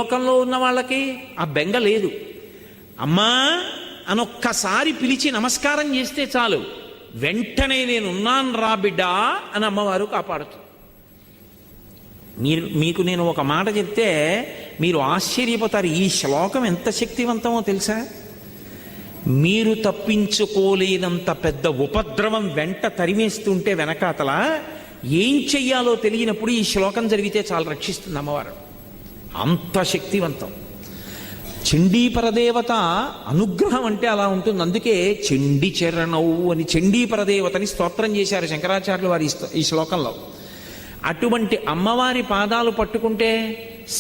లోకంలో ఉన్న వాళ్ళకి ఆ బెంగ లేదు. అమ్మా అనొక్కసారి పిలిచి నమస్కారం చేస్తే చాలు, వెంటనే నేనున్నాను రా బిడ్డా అని అమ్మవారు కాపాడుతుంది. మీకు నేను ఒక మాట చెప్తే మీరు ఆశ్చర్యపోతారు. ఈ శ్లోకం ఎంత శక్తివంతమో తెలుసా? మీరు తప్పించుకోలేనంత పెద్ద ఉపద్రవం వెంట తరిమేస్తుంటే వెనకాతల ఏం చెయ్యాలో తెలియనప్పుడు ఈ శ్లోకం జరిగితే చాలా రక్షిస్తుంది అమ్మవారు. అంత శక్తివంతం. చండీపరదేవత అనుగ్రహం అంటే అలా ఉంటుంది. అందుకే చండీ చరణవు అని చండీపరదేవతని స్తోత్రం చేశారు శంకరాచార్యులు వారి ఈ శ్లోకంలో. అటువంటి అమ్మవారి పాదాలు పట్టుకుంటే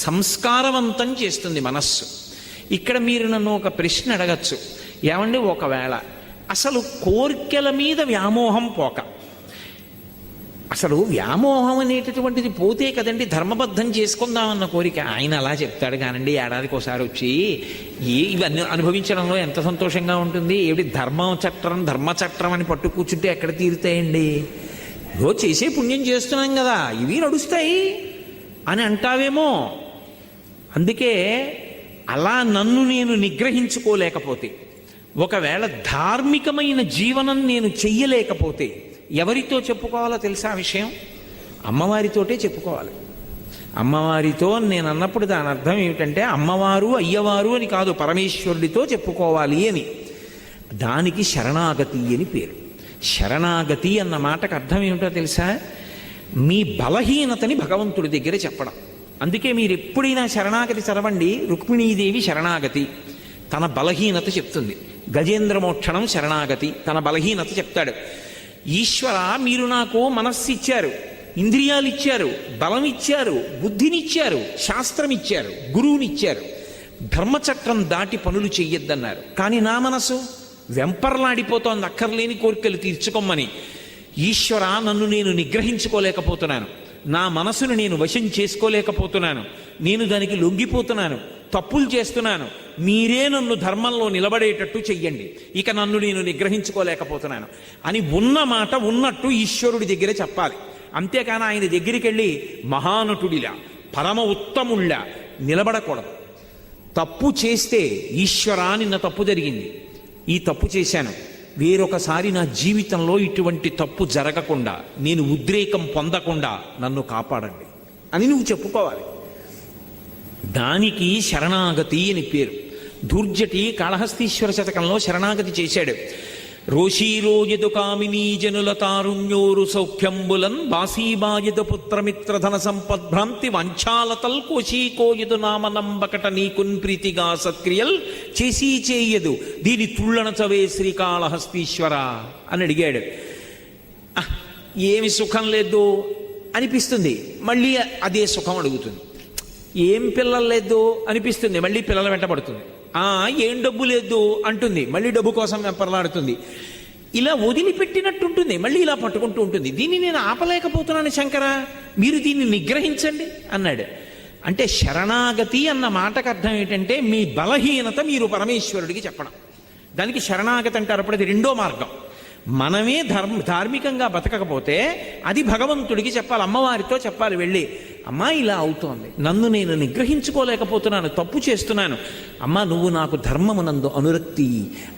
సంస్కారవంతం చేస్తుంది మనస్సు. ఇక్కడ మీరు నన్ను ఒక ప్రశ్న అడగచ్చు, ఏమండి ఒకవేళ అసలు కోర్కెల మీద వ్యామోహం పోక, అసలు వ్యామోహం అనేటటువంటిది పోతే కదండి ధర్మబద్ధం చేసుకుందామన్న కోరిక. ఆయన అలా చెప్తాడు కానండి, ఏడాదికి ఒకసారి వచ్చి ఇవన్నీ అనుభవించడంలో ఎంత సంతోషంగా ఉంటుంది. ఏమిటి ధర్మచట్రం అని పట్టు కూర్చుంటే ఎక్కడ తీరుతాయండి? ఏదో చేసే పుణ్యం చేస్తున్నాం కదా, ఇవి నడుస్తాయి అని అంటావేమో. అందుకే అలా నన్ను నేను నిగ్రహించుకోలేకపోతే, ఒకవేళ ధార్మికమైన జీవనం నేను చెయ్యలేకపోతే ఎవరితో చెప్పుకోవాలో తెలుసా విషయం? అమ్మవారితోటే చెప్పుకోవాలి. అమ్మవారితో నేను అన్నప్పుడు దాని అర్థం ఏమిటంటే అమ్మవారు అయ్యవారు అని కాదు, పరమేశ్వరుడితో చెప్పుకోవాలి అని. దానికి శరణాగతి అని పేరు. శరణాగతి అన్న మాటకు అర్థం ఏమిటో తెలుసా? మీ బలహీనతని భగవంతుడి దగ్గర చెప్పడం. అందుకే మీరు ఎప్పుడైనా శరణాగతి చదవండి. రుక్మిణీదేవి శరణాగతి, తన బలహీనత చెప్తుంది. గజేంద్ర మోక్షణం శరణాగతి, తన బలహీనత చెప్తాడు. ఈశ్వర, మీరు నాకు మనస్సు ఇచ్చారు, ఇంద్రియాలు ఇచ్చారు, బలం ఇచ్చారు, బుద్ధినిచ్చారు, శాస్త్రం ఇచ్చారు, గురువునిచ్చారు, ధర్మచక్రం దాటి పనులు చెయ్యొద్దన్నారు. కానీ నా మనసు వెంపర్లాడిపోతోంది అక్కర్లేని కోరికలు తీర్చుకోమని. ఈశ్వర, నన్ను నేను నిగ్రహించుకోలేకపోతున్నాను, నా మనసును నేను వశం చేసుకోలేకపోతున్నాను, నేను దానికి లొంగిపోతున్నాను, తప్పులు చేస్తున్నాను, మీరే నన్ను ధర్మంలో నిలబడేటట్టు చెయ్యండి, ఇక నన్ను నేను నిగ్రహించుకోలేకపోతున్నాను అని ఉన్న మాట ఉన్నట్టు ఈశ్వరుడి దగ్గర చెప్పాలి. అంతేకాని ఆయన దగ్గరికి వెళ్ళి మహానటుడిలా పరమ ఉత్తముళ్ళ నిలబడకూడదు. తప్పు చేస్తే ఈశ్వరా నిన్న తప్పు జరిగింది, ఈ తప్పు చేశాను, వేరొకసారి నా జీవితంలో ఇటువంటి తప్పు జరగకుండా, నేను ఉద్రేకం పొందకుండా నన్ను కాపాడండి అని నువ్వు చెప్పుకోవాలి. దానికి శరణాగతి అని పేరు. దుర్జటి కాళహస్తీశ్వర శతకంలో శరణాగతి చేశాడు. రోషీరోయదు కామినీ జనుల తారుణ్యోరు సౌఖ్యంబులన్ బాసీబాయదు పుత్రమిత్రధన సంపద్భ్రాంతి వంచాలతల్ కోశీకోయదు నామనంబకట నీకున్ ప్రీతిగా సత్క్రియల్ చేసీ చేయదు దీని తుళ్ళన చవే శ్రీకాళహస్తీశ్వర అని అడిగాడు. ఏమి సుఖం లేదు అనిపిస్తుంది, మళ్ళీ అదే సుఖం అడుగుతుంది. ఏం పిల్లలు లేదు అనిపిస్తుంది, మళ్ళీ పిల్లల వెంటబడుతుంది. ఏం డబ్బు లేదు అంటుంది, మళ్ళీ డబ్బు కోసం వెంపర్లాడుతుంది. ఇలా వదిలిపెట్టినట్టుంటుంది, మళ్ళీ ఇలా పట్టుకుంటూ ఉంటుంది. దీన్ని నేను ఆపలేకపోతున్నాను శంకర, మీరు దీన్ని నిగ్రహించండి అన్నాడు. అంటే శరణాగతి అన్న మాటకు అర్థం ఏంటంటే మీ బలహీనత మీరు పరమేశ్వరుడికి చెప్పడం. దానికి శరణాగతి అంటారు. అప్పుడు అది రెండో మార్గం. మనమే ధార్మికంగా బతకకపోతే అది భగవంతుడికి చెప్పాలి, అమ్మవారితో చెప్పాలి. వెళ్ళి అమ్మా ఇలా అవుతోంది, నన్ను నేను నిగ్రహించుకోలేకపోతున్నాను, తప్పు చేస్తున్నాను, అమ్మా నువ్వు నాకు ధర్మమునందు అనురక్తి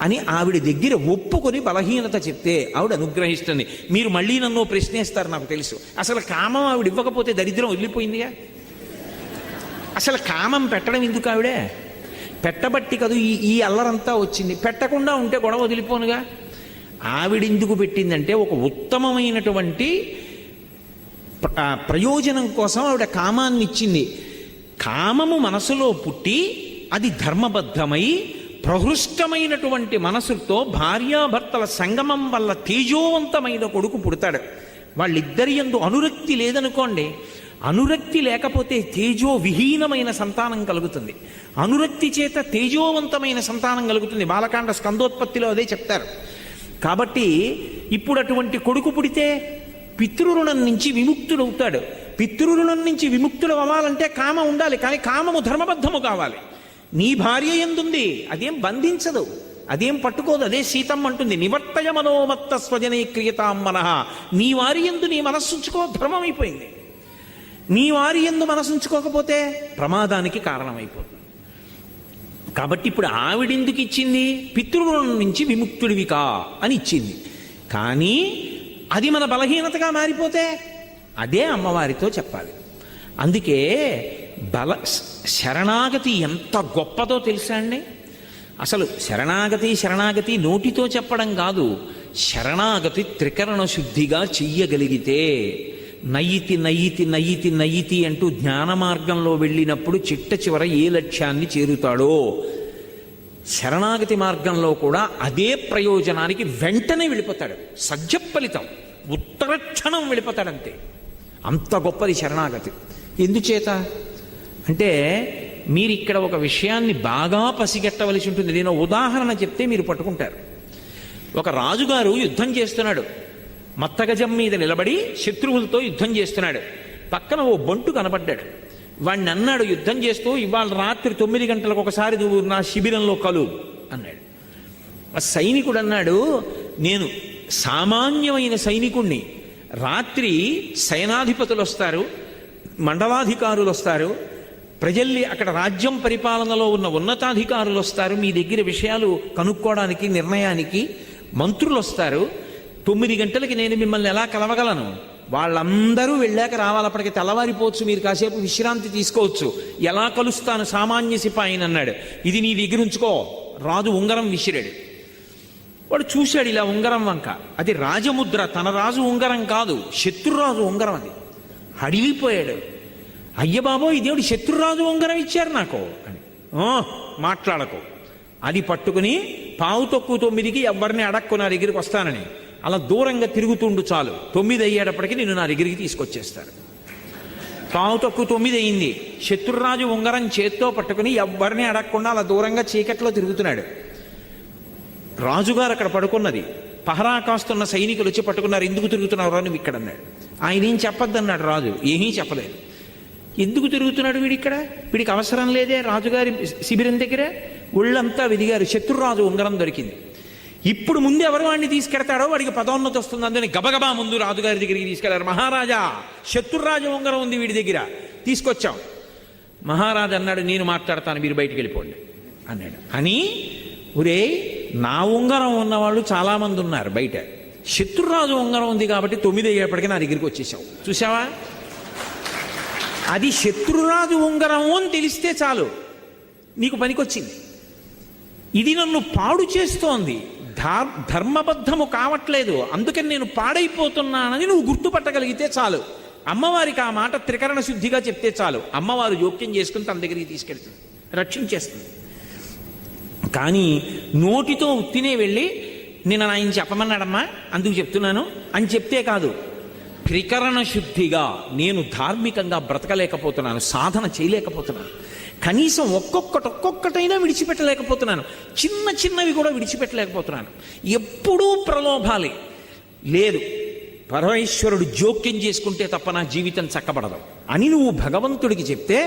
అని ఆవిడ దగ్గర ఒప్పుకొని బలహీనత చెప్తే ఆవిడ అనుగ్రహిస్తుంది. మీరు మళ్ళీ నన్ను ప్రశ్నిస్తారు నాకు తెలుసు. అసలు కామం ఆవిడ ఇవ్వకపోతే దరిద్రం వదిలిపోయిందిగా. అసలు కామం పెట్టడం ఎందుకు? ఆవిడే పెట్టబట్టి కదా ఈ అల్లరంతా వచ్చింది. పెట్టకుండా ఉంటే గొడవ వదిలిపోనుగా. ఆవిడెందుకు పెట్టిందంటే ఒక ఉత్తమమైనటువంటి ప్రయోజనం కోసం ఆవిడ కామాన్ని ఇచ్చింది. కామము మనసులో పుట్టి అది ధర్మబద్ధమై ప్రహృష్టమైనటువంటి మనసుతో భార్యాభర్తల సంగమం వల్ల తేజోవంతమైన కొడుకు పుడతాడు. వాళ్ళిద్దరి యందు అనురక్తి లేదనుకోండి, అనురక్తి లేకపోతే తేజో విహీనమైన సంతానం కలుగుతుంది, అనురక్తి చేత తేజోవంతమైన సంతానం కలుగుతుంది. బాలకాండ స్కందోత్పత్తిలో అదే చెప్తారు. కాబట్టి ఇప్పుడు అటువంటి కొడుకు పుడితే పితృరుణం నుంచి విముక్తుడవుతాడు. పితృరుణం నుంచి విముక్తుడు అవ్వాలంటే కామ ఉండాలి, కానీ కామము ధర్మబద్ధము కావాలి. నీ భార్య ఎందుంది, అదేం బంధించదు, అదేం పట్టుకోదు. అదే సీతమ్మ అంటుంది, నివర్తయ మనోమత్త స్వజనే క్రియతాం మనః. నీ వారి యందు నీ మనస్సుంచుకో, ధర్మమైపోయింది. నీ వారి యందు మనసుంచుకోకపోతే ప్రమాదానికి కారణమైపోతుంది. కాబట్టి ఇప్పుడు ఆవిడెందుకు ఇచ్చింది? పితృరుణం నుంచి విముక్తుడివికా అని ఇచ్చింది. కానీ అది మన బలహీనతగా మారిపోతే అదే అమ్మవారితో చెప్పాలి. అందుకే శరణాగతి ఎంత గొప్పదో తెలుసా అండి? అసలు శరణాగతి నోటితో చెప్పడం కాదు, శరణాగతి త్రికరణ శుద్ధిగా చెయ్యగలిగితే నయ్యితి అంటూ జ్ఞాన మార్గంలో వెళ్ళినప్పుడు చిట్ట చివర ఏ లక్ష్యాన్ని చేరుతాడో, శరణాగతి మార్గంలో కూడా అదే ప్రయోజనానికి వెంటనే వెళ్ళిపోతాడు. సజ్జఫలితం, ఉత్తరక్షణం వెళ్ళిపోతాడంతే. అంత గొప్పది శరణాగతి. ఎందుచేత అంటే మీరు ఇక్కడ ఒక విషయాన్ని బాగా పసిగట్టవలసి ఉంటుంది. నేను ఉదాహరణ చెప్తే మీరు పట్టుకుంటారు. ఒక రాజుగారు యుద్ధం చేస్తున్నాడు, మత్తగజం మీద నిలబడి శత్రువులతో యుద్ధం చేస్తున్నాడు. పక్కన ఓ బంటు కనబడ్డాడు. వాడిని అన్నాడు యుద్ధం చేస్తూ, ఇవాళ రాత్రి 9 గంటలకు ఒకసారి నువ్వు నా శిబిరంలో కలు అన్నాడు. ఆ సైనికుడు అన్నాడు, నేను సామాన్యమైన సైనికుణ్ణి, రాత్రి సేనాధిపతులు వస్తారు, మండలాధికారులు వస్తారు, ప్రజల్ని అక్కడ రాజ్యం పరిపాలనలో ఉన్న ఉన్నతాధికారులు వస్తారు, మీ దగ్గర విషయాలు కనుక్కోవడానికి నిర్ణయానికి మంత్రులు వస్తారు. 9 గంటలకి నేను మిమ్మల్ని ఎలా కలవగలను? వాళ్ళందరూ వెళ్ళాక రావాలి, అప్పటికి తెల్లవారిపోవచ్చు, మీరు కాసేపు విశ్రాంతి తీసుకోవచ్చు. ఎలా కలుస్తాను సామాన్య సిపాయిని అన్నాడు. ఇది నీ దగ్గర ఉంచుకో. రాజు ఉంగరం విసిరాడు. వాడు చూశాడు ఇలా ఉంగరం వంక, అది రాజముద్ర, తన రాజు ఉంగరం కాదు, శత్రురాజు ఉంగరం. అది అడిగిపోయాడు. అయ్య బాబో, ఇదేమిటి శత్రురాజు ఉంగరం ఇచ్చారు నాకు అని. మాట్లాడకు. అది పట్టుకుని 9:15కి ఎవరిని అడక్కు నా దగ్గరికి వస్తానని అలా దూరంగా తిరుగుతుండు చాలు. 9 అయ్యేటప్పటికి నేను నా దగ్గరికి తీసుకొచ్చేస్తాను. 9:15 అయింది. శత్రురాజు ఉంగరం చేత్తో పట్టుకుని ఎవరిని అడగకుండా అలా దూరంగా చీకట్లో తిరుగుతున్నాడు. రాజుగారు అక్కడ పడుకున్నది. పహరా కాస్తున్న సైనికులు వచ్చి పట్టుకున్నారు. ఎందుకు తిరుగుతున్నారు అని ఇక్కడ అన్నాడు. ఆయన ఏం చెప్పొద్దన్నాడు రాజు. ఏమీ చెప్పలేదు. ఎందుకు తిరుగుతున్నాడు వీడిక్కడ? వీడికి అవసరం లేదే రాజుగారి శిబిరం దగ్గర. ఒళ్ళంతా వెదిగారు. శత్రురాజు ఉంగరం దొరికింది. ఇప్పుడు ముందు ఎవరు వాడిని తీసుకెడతాడో వాడికి పదోన్నతి వస్తుంది. అందుకని గబగబా ముందు రాజుగారి దగ్గరికి తీసుకెళ్లారు. మహారాజా, శత్రురాజు ఉంగరం ఉంది వీడి దగ్గర, తీసుకొచ్చాం. మహారాజు అన్నాడు, నేను మాట్లాడతాను, మీరు బయటికి వెళ్ళిపోండి అన్నాడు. అని ఒరే, నా ఉంగరం ఉన్నవాళ్ళు చాలామంది ఉన్నారు బయట, శత్రురాజు ఉంగరం ఉంది కాబట్టి 9 అయ్యేప్పటికీ నా దగ్గరికి వచ్చేసావు. చూసావా? అది శత్రురాజు ఉంగరం అని తెలిస్తే చాలు, నీకు పనికొచ్చింది. ఇది నన్ను పాడు చేస్తోంది, ధర్మబద్ధము కావట్లేదు, అందుకని నేను పాడైపోతున్నానని నువ్వు గుర్తుపట్టగలిగితే చాలు. అమ్మవారికి ఆ మాట త్రికరణ శుద్ధిగా చెప్తే చాలు, అమ్మవారు జోక్యం చేసుకుని తన దగ్గరికి తీసుకెళ్తుంది, రక్షించేస్తుంది. కానీ నోటితో ఉత్తినే వెళ్ళి నేను ఆయన చెప్పమన్నాడమ్మా అందుకు చెప్తున్నాను అని చెప్తే కాదు. త్రికరణ శుద్ధిగా నేను ధార్మికంగా బ్రతకలేకపోతున్నాను, సాధన చేయలేకపోతున్నాను, కనీసం ఒక్కొక్కటైనా విడిచిపెట్టలేకపోతున్నాను, చిన్నవి కూడా విడిచిపెట్టలేకపోతున్నాను, ఎప్పుడూ ప్రలోభాలే లేదు, పరమేశ్వరుడు జోక్యం చేసుకుంటే తప్ప నా జీవితం చక్కబడదు అని నువ్వు భగవంతుడికి చెప్తే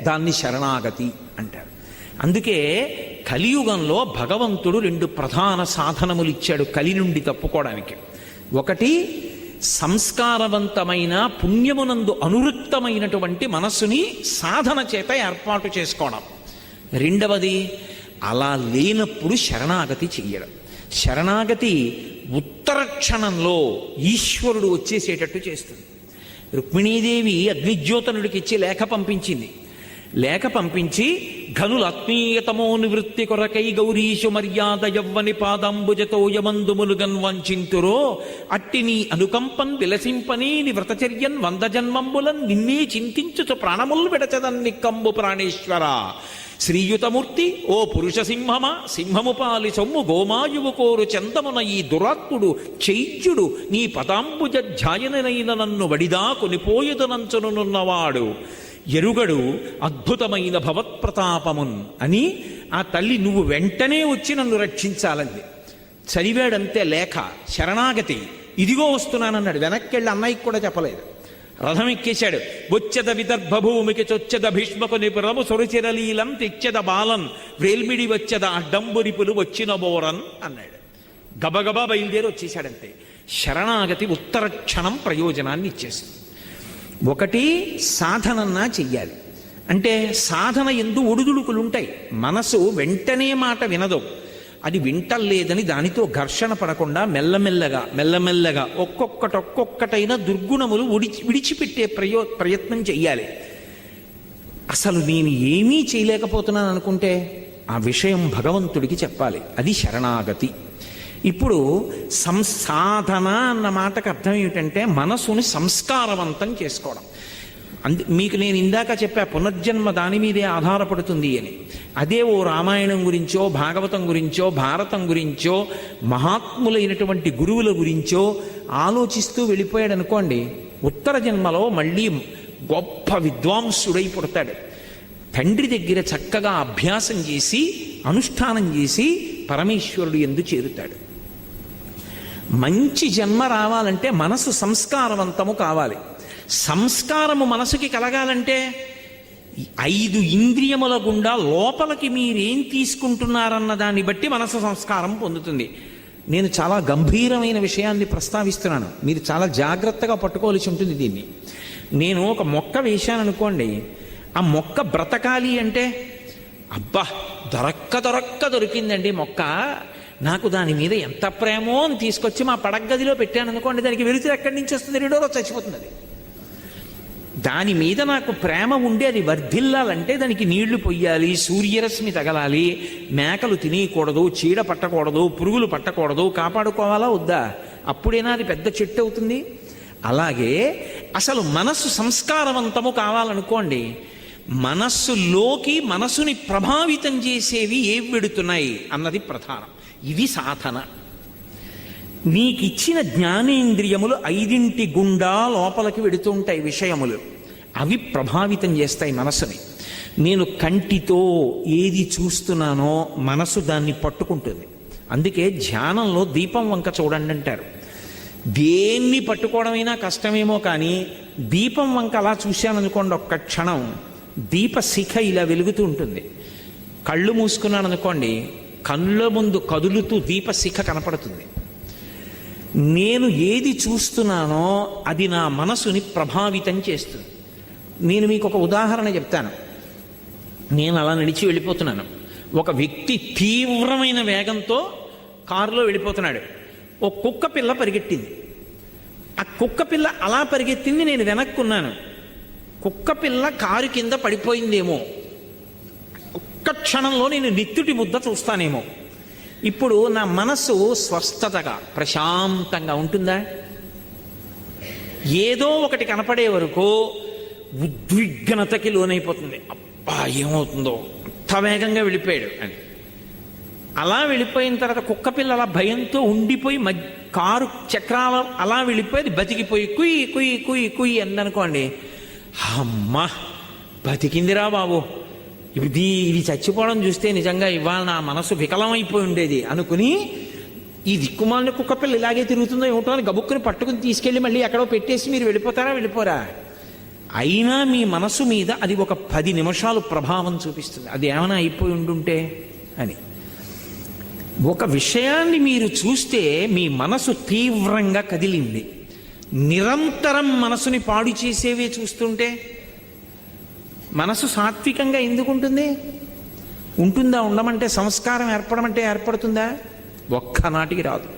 దాన్ని శరణాగతి అంటారు. అందుకే కలియుగంలో భగవంతుడు 2 ప్రధాన సాధనములు ఇచ్చాడు కలి నుండి తప్పుకోవడానికి. ఒకటి, సంస్కారవంతమైన పుణ్యమునందు అనువృత్తమైనటువంటి మనస్సుని సాధన చేత ఏర్పాటు చేసుకోవడం. రెండవది, అలా లేనప్పుడు శరణాగతి చెయ్యడం. శరణాగతి ఉత్తర క్షణంలో ఈశ్వరుడు వచ్చేసేటట్టు చేస్తుంది. రుక్మిణీదేవి అగ్నిజ్యోతనుడికి ఇచ్చి లేఖ పంపించింది. లేఖ పంపించి ఘనుల ఆత్మీయతమో నివృత్తి కొరకై గౌరీశు మర్యాద యవ్వని పాదంబుజతో యమందుములుగన్ వంచింతురో అట్టి నీ అనుకంపన్ విలసింపని ని వ్రతచర్యన్ 100 జన్మంబులన్ నిన్నే చింతించుచు ప్రాణములు విడచదన్ని కంబు ప్రాణేశ్వర శ్రీయుతమూర్తి ఓ పురుష సింహము పాలి సొమ్ము గోమాయువు కోరు చందమున ఈ దురాత్ముడు చైత్యుడు నీ పదాంబుజ ధ్యాయనైన నన్ను వడిదా కొనిపోయదనంచునున్నవాడు ఎరుగడు అద్భుతమైన భవత్ప్రతాపమున్ అని ఆ తల్లి నువ్వు వెంటనే వచ్చి నన్ను రక్షించాలంది. చదివాడంతే లేఖ, శరణాగతి, ఇదిగో వస్తున్నానన్నాడు. వెనక్కెళ్ళి అన్నయ్యకి కూడా చెప్పలేదు. రథం ఎక్కేశాడు. వచ్చెద విదర్భ భూమికి చొచ్చెద భీష్మకు నిపురము సొరుచిరలీలం తెచ్చెద బాలన్ వ్రేల్మిడి వచ్చెద అడ్డంబురిపులు వచ్చిన బోరన్ అన్నాడు. గబగబా బయలుదేరి వచ్చేశాడంతే. శరణాగతి ఉత్తర క్షణం ప్రయోజనాన్ని ఇచ్చేస్తుంది. ఒకటి సాధనన్నా చెయ్యాలి. అంటే సాధన ఎందు ఒడిదుడుకులు ఉంటాయి. మనసు వెంటనే మాట వినదు. అది వింటలేదని దానితో ఘర్షణ పడకుండా మెల్లమెల్లగా ఒక్కొక్కటైనా దుర్గుణములు విడిచిపెట్టే ప్రయత్నం చెయ్యాలి. అసలు నేను ఏమీ చేయలేకపోతున్నాను అనుకుంటే ఆ విషయం భగవంతుడికి చెప్పాలి. అది శరణాగతి. ఇప్పుడు సంసాధన అన్న మాటకు అర్థం ఏమిటంటే మనసుని సంస్కారవంతం చేసుకోవడం. మీకు నేను ఇందాక చెప్పా, పునర్జన్మ దాని మీదే ఆధారపడుతుంది అని. అదే ఓ రామాయణం గురించో, భాగవతం గురించో, భారతం గురించో, మహాత్ములైనటువంటి గురువుల గురించో ఆలోచిస్తూ వెళ్ళిపోయాడు అనుకోండి, ఉత్తర జన్మలో మళ్ళీ గొప్ప విద్వాంసుడై పుడతాడు. తండ్రి దగ్గర చక్కగా అభ్యాసం చేసి అనుష్ఠానం చేసి పరమేశ్వరుడు యందు చేరుతాడు. మంచి జన్మ రావాలంటే మనసు సంస్కారవంతము కావాలి. సంస్కారము మనసుకి కలగాలంటే 5 ఇంద్రియముల గుండా లోపలికి మీరేం తీసుకుంటున్నారన్న దాన్ని బట్టి మనసు సంస్కారం పొందుతుంది. నేను చాలా గంభీరమైన విషయాన్ని ప్రస్తావిస్తున్నాను, మీరు చాలా జాగ్రత్తగా పట్టుకోవాల్సి ఉంటుంది దీన్ని. నేను ఒక మొక్క వేశాను అనుకోండి, ఆ మొక్క బ్రతకాలి అంటే అబ్బా దొరికిందండి మొక్క, నాకు దాని మీద ఎంత ప్రేమో అని తీసుకొచ్చి మా పడగదిలో పెట్టాను అనుకోండి, దానికి వెలుతురు ఎక్కడి నుంచి వస్తుంది? 2 రోజు చచ్చిపోతుంది. అది దాని మీద నాకు ప్రేమ ఉండి అది వర్ధిల్లాలంటే దానికి నీళ్లు పొయ్యాలి, సూర్యరశ్మి తగలాలి, మేకలు తినేయకూడదు, చీడ పట్టకూడదు, పురుగులు పట్టకూడదు, కాపాడుకోవాలా వద్దా? అప్పుడైనా అది పెద్ద చెట్టు అవుతుంది. అలాగే అసలు మనస్సు సంస్కారవంతము కావాలనుకోండి, మనస్సులోకి మనసుని ప్రభావితం చేసేవి ఏవి వెడుతున్నాయి అన్నది ప్రధానం. ఇది సాధన. నీకిచ్చిన జ్ఞానేంద్రియములు 5 గుండా లోపలికి వెడుతూ ఉంటాయి విషయములు, అవి ప్రభావితం చేస్తాయి మనసుని. నేను కంటితో ఏది చూస్తున్నానో మనసు దాన్ని పట్టుకుంటుంది. అందుకే ధ్యానంలో దీపం వంక చూడండి అంటారు. దేన్ని పట్టుకోవడమైనా కష్టమేమో కానీ దీపం వంక అలా చూశాననుకోండి, ఒక్క క్షణం దీపశిఖ ఇలా వెలుగుతూ ఉంటుంది. కళ్ళు మూసుకున్నాను అనుకోండి, కళ్ళ ముందు కదులుతూ దీపశిఖ కనపడుతుంది. నేను ఏది చూస్తున్నానో అది నా మనసుని ప్రభావితం చేస్తుంది. నేను మీకు ఒక ఉదాహరణ చెప్తాను. నేను అలా నడిచి వెళ్ళిపోతున్నాను, ఒక వ్యక్తి తీవ్రమైన వేగంతో కారులో వెళ్ళిపోతున్నాడు. ఓ కుక్క పిల్ల పరిగెట్టింది. ఆ కుక్క పిల్ల అలా పరిగెత్తింది, నేను వెనక్కున్నాను. కుక్క పిల్ల కారు కింద పడిపోయిందేమో, ఒక్క క్షణంలో నేను నిత్తుటి ముద్ద చూస్తానేమో. ఇప్పుడు నా మనసు స్వస్థతగా ప్రశాంతంగా ఉంటుందా? ఏదో ఒకటి కనపడే వరకు ఉద్విగ్నతకి లోనైపోతుంది. అబ్బా ఏమవుతుందో, అంత వేగంగా వెళ్ళిపోయాడు అని. అలా వెళ్ళిపోయిన తర్వాత కుక్క పిల్ల అలా భయంతో ఉండిపోయి కారు చక్రాలు అలా వెళ్ళిపోయి అది బతికిపోయి కుయ్యి కుయ్యి కుయ్యి కుయ్యి అందనుకోండి, అమ్మా బతికిందిరా బాబు, ఇది చచ్చిపోవడం చూస్తే నిజంగా ఇవాళ నా మనసు వికలమైపోయి ఉండేది అనుకుని, ఈ దిక్కుమాలిన కుక్క పిల్ల ఇలాగే తిరుగుతుందో ఏమిటో అని గబుక్కుని పట్టుకుని తీసుకెళ్ళి మళ్ళీ ఎక్కడో పెట్టేసి మీరు వెళ్ళిపోరా? అయినా మీ మనసు మీద అది ఒక 10 నిమిషాలు ప్రభావం చూపిస్తుంది. అది ఏమైనా అయిపోయి ఉండుంటే అని. ఒక విషయాన్ని మీరు చూస్తే మీ మనసు తీవ్రంగా కదిలింది, నిరంతరం మనసుని పాడు చేసేవే చూస్తుంటే మనసు సాత్వికంగా ఎందుకుంటుంది? ఉంటుందా? ఉండమంటే సంస్కారం ఏర్పడమంటే ఏర్పడుతుందా? ఒక్కనాటికి రాదు.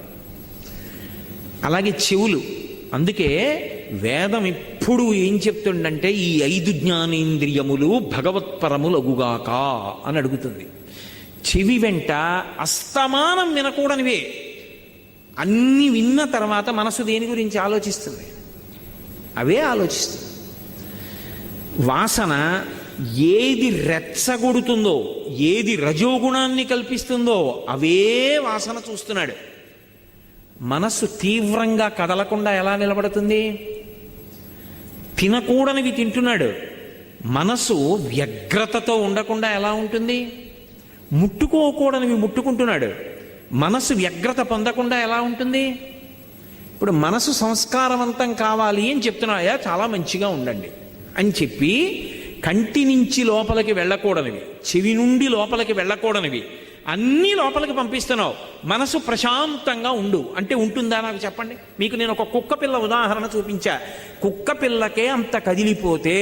అలాగే చెవులు. అందుకే వేదం ఇప్పుడు ఏం చెప్తుండంటే ఈ 5 జ్ఞానేంద్రియములు భగవత్పరములగుగాక అని అడుగుతుంది. చెవి వెంట అస్తమానం వినకూడనివే. అన్ని విన్న తర్వాత మనసు దేని గురించి ఆలోచిస్తుంది? అవే ఆలోచిస్తుంది. వాసన ఏది రెచ్చగొడుతుందో, ఏది రజోగుణాన్ని కల్పిస్తుందో అవే వాసన చూస్తున్నాడు. మనస్సు తీవ్రంగా కదలకుండా ఎలా నిలబడుతుంది? తినకూడనివి తింటున్నాడు. మనసు వ్యగ్రతతో ఉండకుండా ఎలా ఉంటుంది? ముట్టుకోకూడనివి ముట్టుకుంటున్నాడు. మనసు వ్యగ్రత పొందకుండా ఎలా ఉంటుంది? ఇప్పుడు మనసు సంస్కారవంతం కావాలి అని చెప్తున్నాయా, చాలా మంచిగా ఉండండి అని చెప్పి కంటి నుంచి లోపలికి వెళ్ళకూడనివి, చెవి నుండి లోపలికి వెళ్ళకూడనివి, అన్నీ లోపలికి పంపిస్తున్నావు, మనసు ప్రశాంతంగా ఉండు అంటే ఉంటుందా నాకు చెప్పండి. మీకు నేను ఒక కుక్క పిల్ల ఉదాహరణ చూపించా. కుక్క పిల్లకే అంత కదిలిపోతే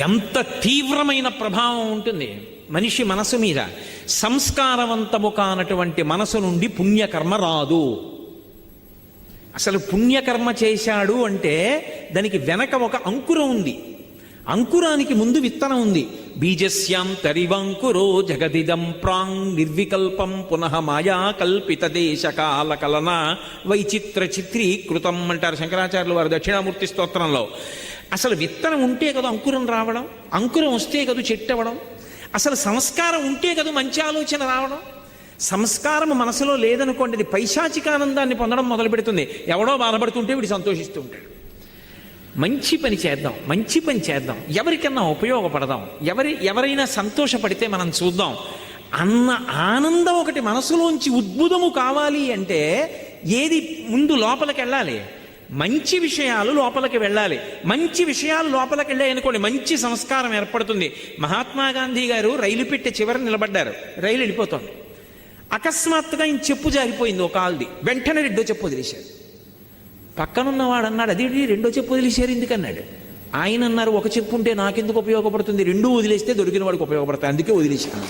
ఎంత తీవ్రమైన ప్రభావం ఉంటుంది మనిషి మనసు మీద. సంస్కారవంతము కానటువంటి మనసు నుండి పుణ్యకర్మ రాదు. అసలు పుణ్యకర్మ చేశాడు అంటే దానికి వెనక ఒక అంకురం ఉంది. అంకురానికి ముందు విత్తనం ఉంది. బీజస్యాం తరివంకురో జగదిదం ప్రాంగ్ నిర్వికల్పం పునః మాయా కల్పిత దేశ కాల కలన వైచిత్ర చిత్రీకృతం అంటారు శంకరాచార్యులు వారు దక్షిణామూర్తి స్తోత్రంలో. అసలు విత్తనం ఉంటే కదా అంకురం రావడం, అంకురం వస్తే కదా చెట్టు అవ్వడం, అసలు సంస్కారం ఉంటే కదా మంచి ఆలోచన రావడం. సంస్కారం మనసులో లేదనుకోండి, అది పైశాచికానందాన్ని పొందడం మొదలు పెడుతుంది. ఎవడో బాధపడుతుంటే వీడు సంతోషిస్తూ ఉంటాడు. మంచి పని చేద్దాం, మంచి పని చేద్దాం, ఎవరికన్నా ఉపయోగపడదాం, ఎవరైనా సంతోషపడితే మనం చూద్దాం అన్న ఆనందం ఒకటి మనసులోంచి ఉద్భుతము కావాలి అంటే ఏది ముందు లోపలికి వెళ్ళాలి? మంచి విషయాలు లోపలికి వెళ్ళాలి. మంచి విషయాలు లోపలికి వెళ్ళాయి అనుకోండి, మంచి సంస్కారం ఏర్పడుతుంది. మహాత్మా గాంధీ గారు రైలు పెట్టే చివర నిలబడ్డారు, రైలు వెళ్ళిపోతుంది. అకస్మాత్తుగా ఆయన చెప్పు జారిపోయింది ఒక ఆల్ది, వెంటనే రెండో చెప్పు వదిలేశారు. పక్కనున్నవాడు అన్నాడు, అది రెండో చెప్పు వదిలేశారు ఎందుకన్నాడు. ఆయన అన్నారు, ఒక చెప్పు ఉంటే నాకెందుకు ఉపయోగపడుతుంది, రెండూ వదిలేస్తే దొరికిన వాడికి ఉపయోగపడతాయి, అందుకే వదిలేశాను.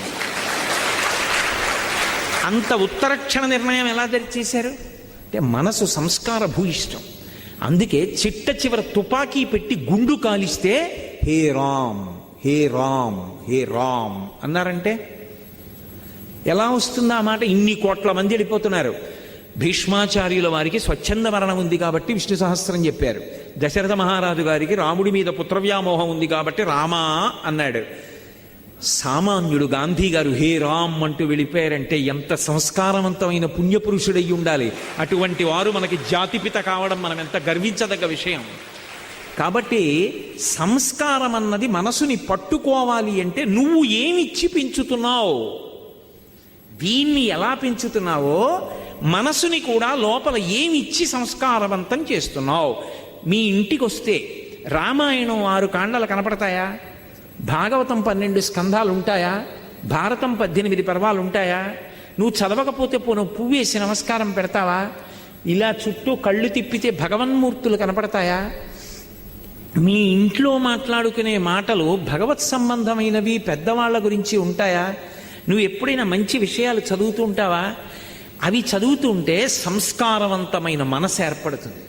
అంత ఉత్తరక్షణ నిర్ణయం ఎలా చేశారు అంటే మనసు సంస్కార భూయిష్టం. అందుకే చిట్ట చివర తుపాకీ పెట్టి గుండు కాలిస్తే హే రామ్ హే రామ్ హే రామ్ అన్నారంటే ఎలా వస్తుందా ఆ మాట? ఇన్ని కోట్ల మంది వెళ్ళిపోతున్నారు. భీష్మాచార్యుల వారికి స్వచ్ఛంద మరణం ఉంది కాబట్టి విష్ణు సహస్రం చెప్పారు. దశరథ మహారాజు గారికి రాముడి మీద పుత్రవ్యామోహం ఉంది కాబట్టి రామా అన్నాడు. సామాన్యుడు గాంధీ గారు హే రామ్ అంటూ వెళ్ళిపోయారంటే ఎంత సంస్కారవంతమైన పుణ్యపురుషుడయ్యి ఉండాలి. అటువంటి వారు మనకి జాతిపిత కావడం మనం ఎంత గర్వించదగ్గ విషయం. కాబట్టి సంస్కారం అన్నది మనసుని పట్టుకోవాలి అంటే నువ్వు ఏమిచ్చి పెంచుతున్నావు, దీన్ని ఎలా పెంచుతున్నావో మనసుని కూడా లోపల ఏమిచ్చి సంస్కారవంతం చేస్తున్నావు. మీ ఇంటికి వస్తే రామాయణం 6 కాండలు కనపడతాయా? భాగవతం 12 స్కంధాలు ఉంటాయా? భారతం 18 పర్వాలు ఉంటాయా? నువ్వు చదవకపోతే పోను పువ్వు వేసి నమస్కారం పెడతావా? ఇలా చుట్టూ కళ్ళు తిప్పితే భగవన్మూర్తులు కనపడతాయా? మీ ఇంట్లో మాట్లాడుకునే మాటలు భగవత్ సంబంధమైనవి పెద్దవాళ్ల గురించి ఉంటాయా? నువ్వు ఎప్పుడైనా మంచి విషయాలు చదువుతూ ఉంటావా? అవి చదువుతుంటే సంస్కారవంతమైన మనసు ఏర్పడుతుంది.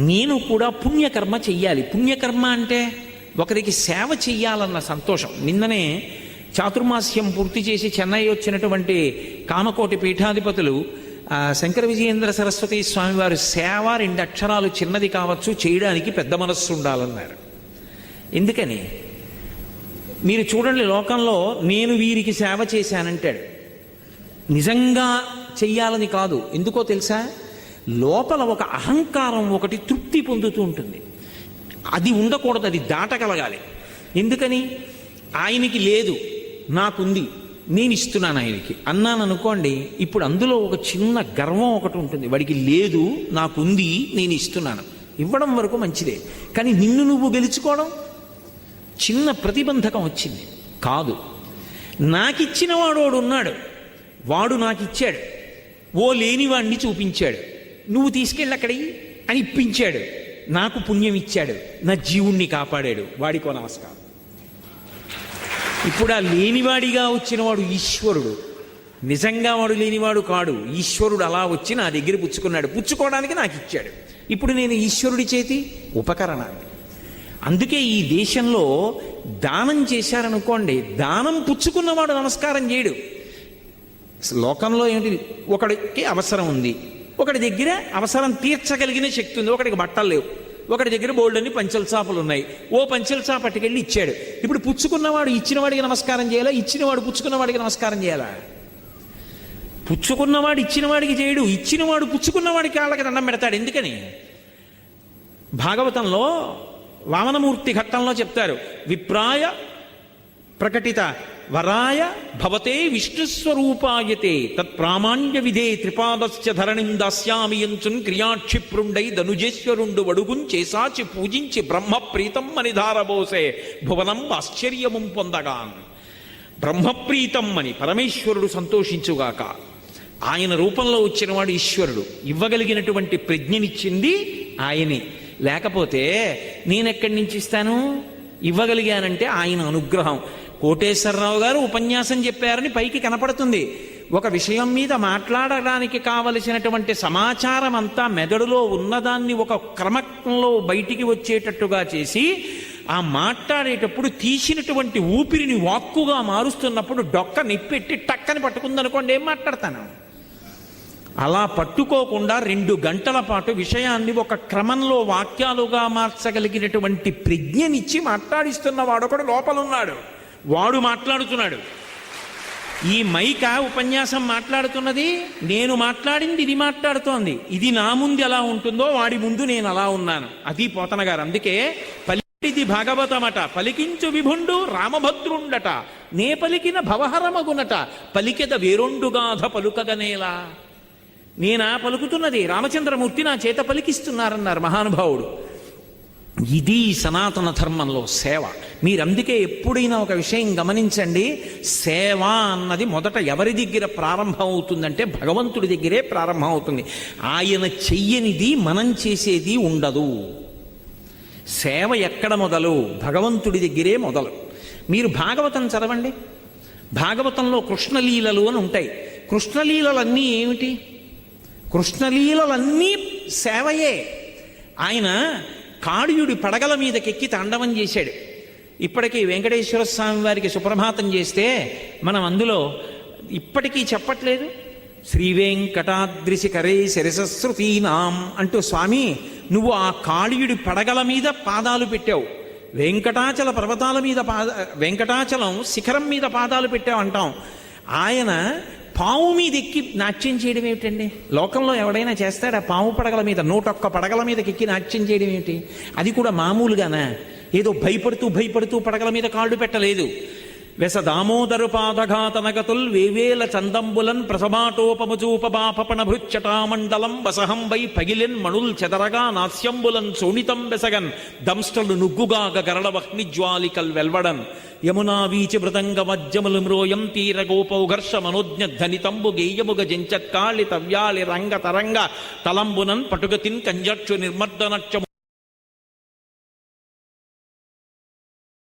నేను కూడా పుణ్యకర్మ చెయ్యాలి. పుణ్యకర్మ అంటే ఒకరికి సేవ చెయ్యాలన్న సంతోషం. నిన్ననే చాతుర్మాస్యం పూర్తి చేసి చెన్నై వచ్చినటువంటి కామకోటి పీఠాధిపతులు శంకర విజయేంద్ర సరస్వతి స్వామివారు సేవ 2 అక్షరాలు చిన్నది కావచ్చు, చేయడానికి పెద్ద మనస్సు ఉండాలన్నారు. ఎందుకని? మీరు చూడండి, లోకంలో నేను వీరికి సేవ చేశానంటాడు. నిజంగా చెయ్యాలని కాదు. ఎందుకో తెలుసా? లోపల ఒక అహంకారం ఒకటి తృప్తి పొందుతూ ఉంటుంది. అది ఉండకూడదు, అది దాటగలగాలి. ఎందుకని? ఆయనకి లేదు, నాకుంది, నేను ఇస్తున్నాను ఆయనకి అన్నాను అనుకోండి, ఇప్పుడు అందులో ఒక చిన్న గర్వం ఒకటి ఉంటుంది. వాడికి లేదు, నాకుంది, నేను ఇస్తున్నాను. ఇవ్వడం వరకు మంచిదే, కానీ నిన్ను నువ్వు గెలుచుకోవడం చిన్న ప్రతిబంధకం వచ్చింది. కాదు, నాకిచ్చిన వాడు ఉన్నాడు, వాడు నాకిచ్చాడు, ఓ లేనివాణ్ణి చూపించాడు, నువ్వు తీసుకెళ్ళి అక్కడికి అని ఇప్పించాడు, నాకు పుణ్యం ఇచ్చాడు, నా జీవుణ్ణి కాపాడాడు, వాడికో నమస్కారం. ఇప్పుడు ఆ లేనివాడిగా వచ్చినవాడు ఈశ్వరుడు, నిజంగా వాడు లేనివాడు కాడు. ఈశ్వరుడు అలా వచ్చి నా దగ్గర పుచ్చుకున్నాడు, పుచ్చుకోవడానికి నాకు ఇచ్చాడు. ఇప్పుడు నేను ఈశ్వరుడి చేతి ఉపకరణాన్ని. అందుకే ఈ దేశంలో దానం చేశారనుకోండి, దానం పుచ్చుకున్నవాడు నమస్కారం చేయడు. లోకంలో ఏమిటి? ఒకడికి అవసరం ఉంది, ఒకటి దగ్గర అవసరం తీర్చగలిగిన శక్తి ఉంది, ఒకడికి బట్టలు లేవు, ఒకటి దగ్గర బోల్డన్ని పంచెల చాపలు ఉన్నాయి, ఓ పంచెల చాప పట్టుకెళ్ళి ఇచ్చాడు. ఇప్పుడు పుచ్చుకున్నవాడు ఇచ్చినవాడికి నమస్కారం చేయాలా? ఇచ్చినవాడు పుచ్చుకున్నవాడికి నమస్కారం చేయాలా? పుచ్చుకున్నవాడు ఇచ్చినవాడికి చేయడు, ఇచ్చినవాడు పుచ్చుకున్నవాడికి కాళ్ళకి దండం పెడతాడు. ఎందుకని? భాగవతంలో వామనమూర్తి ఘట్టంలో చెప్తారు, విప్రాయ ప్రకటిత వరాయ భవతే విష్ణుస్వరూపాయతే తత్ప్రామాణ్య విధే త్రిపాదస్య ధరణిం దాస్యామి యంచున్ క్రియాక్షిప్రుండై ధనుజేశ్వరుండు వడుగుం చేసాచి పూజించి బ్రహ్మ ప్రీతం అని ధారబోసే భువనం ఆశ్చర్యము పొందగాన్. బ్రహ్మప్రీతం అని పరమేశ్వరుడు సంతోషించుగాక. ఆయన రూపంలో వచ్చినవాడు ఈశ్వరుడు. ఇవ్వగలిగినటువంటి ప్రజ్ఞనిచ్చింది ఆయనే. లేకపోతే నేనెక్కడి నుంచి ఇస్తాను? ఇవ్వగలిగానంటే ఆయన అనుగ్రహం. కోటేశ్వరరావు గారు ఉపన్యాసం చెప్పారని పైకి కనపడుతుంది. ఒక విషయం మీద మాట్లాడడానికి కావలసినటువంటి సమాచారం అంతా మెదడులో ఉన్నదాన్ని ఒక క్రమంలో బయటికి వచ్చేటట్టుగా చేసి, ఆ మాట్లాడేటప్పుడు తీసినటువంటి ఊపిరిని వాక్కుగా మారుస్తున్నప్పుడు డొక్క నిప్పెట్టి టక్కని పట్టుకుందనుకోండి, ఏం మాట్లాడతాను? అలా పట్టుకోకుండా 2 గంటల పాటు విషయాన్ని ఒక క్రమంలో వాక్యాలుగా మార్చగలిగినటువంటి ప్రజ్ఞనిచ్చి మాట్లాడిస్తున్న వాడొకడు లోపలున్నాడు. వాడు మాట్లాడుతున్నాడు. ఈ మైక ఉపన్యాసం మాట్లాడుతున్నది, నేను మాట్లాడింది ఇది మాట్లాడుతోంది. ఇది నా ముందు ఎలా ఉంటుందో వాడి ముందు నేను అలా ఉన్నాను. అది పోతన గారు. అందుకే పలికిది భాగవతమట, పలికించు విభుండు రామభద్రుండట, నే పలికిన భవహరమగునట, పలికెద వేరొండుగాధ పలుకగనేలా. నేనా పలుకుతున్నది, రామచంద్రమూర్తి నా చేత పలికిస్తున్నారన్నారు మహానుభావుడు. ఇది సనాతన ధర్మంలో సేవ. మీరందుకే ఎప్పుడైనా ఒక విషయం గమనించండి, సేవ అన్నది మొదట ఎవరి దగ్గర ప్రారంభం అవుతుందంటే భగవంతుడి దగ్గరే ప్రారంభం అవుతుంది. ఆయన చెయ్యనిది మనం చేసేది ఉండదు. సేవ ఎక్కడ మొదలు? భగవంతుడి దగ్గరే మొదలు. మీరు భాగవతం చదవండి. భాగవతంలో కృష్ణలీలలు అని ఉంటాయి. కృష్ణలీలలన్నీ ఏమిటి? కృష్ణలీలలన్నీ సేవయే. ఆయన కాళీయుడి పడగల మీదకెక్కి తాండవం చేశాడు. ఇప్పటికీ వెంకటేశ్వర స్వామి వారికి సుప్రభాతం చేస్తే మనం అందులో ఇప్పటికీ చెప్పట్లేదు, శ్రీవేంకటాద్రిశిఖరే శిరసశ్రుతీనాం అంటూ, స్వామి నువ్వు ఆ కాళీయుడి పడగల మీద పాదాలు పెట్టావు, వెంకటాచల పర్వతాల మీద వెంకటాచలం శిఖరం మీద పాదాలు పెట్టావు అంటాం. ఆయన పావు మీద ఎక్కి నాట్యం చేయడం ఏమిటండి? లోకంలో ఎవడైనా చేస్తాడా? పావు పడగల మీద 101 పడగల మీదకి ఎక్కి నాట్యం చేయడం ఏమిటి? అది కూడా మామూలుగానా? ఏదో భయపడుతూ పడగల మీద కాళ్ళు పెట్టలేదు. వెస దామోదరు పాదఘాతనగతుల్ వేవేల చందంబులన్ ప్రసభాటోపమచూపబాపణ భృచ్చటామండలం వసహం వై పగిలిన్ మణుల్ చెదరగా నాస్యంబులన్ సోణితం బెసగన్ దంష్టలు నుగ్గుగాగ గరళ వహ్నిజ్వాలికల్ వెల్వడన్ యమునా వీచి మృదంగ మజ్జములు మ్రోయం తీర గోపౌఘర్ష మనోజ్ఞ ధనితంబు గేయముగ జంచత్కాళి తవ్యాలి రంగ తరంగ తలంబునన్ పటుగతిన్ కంజక్షు నిర్మర్దనక్షము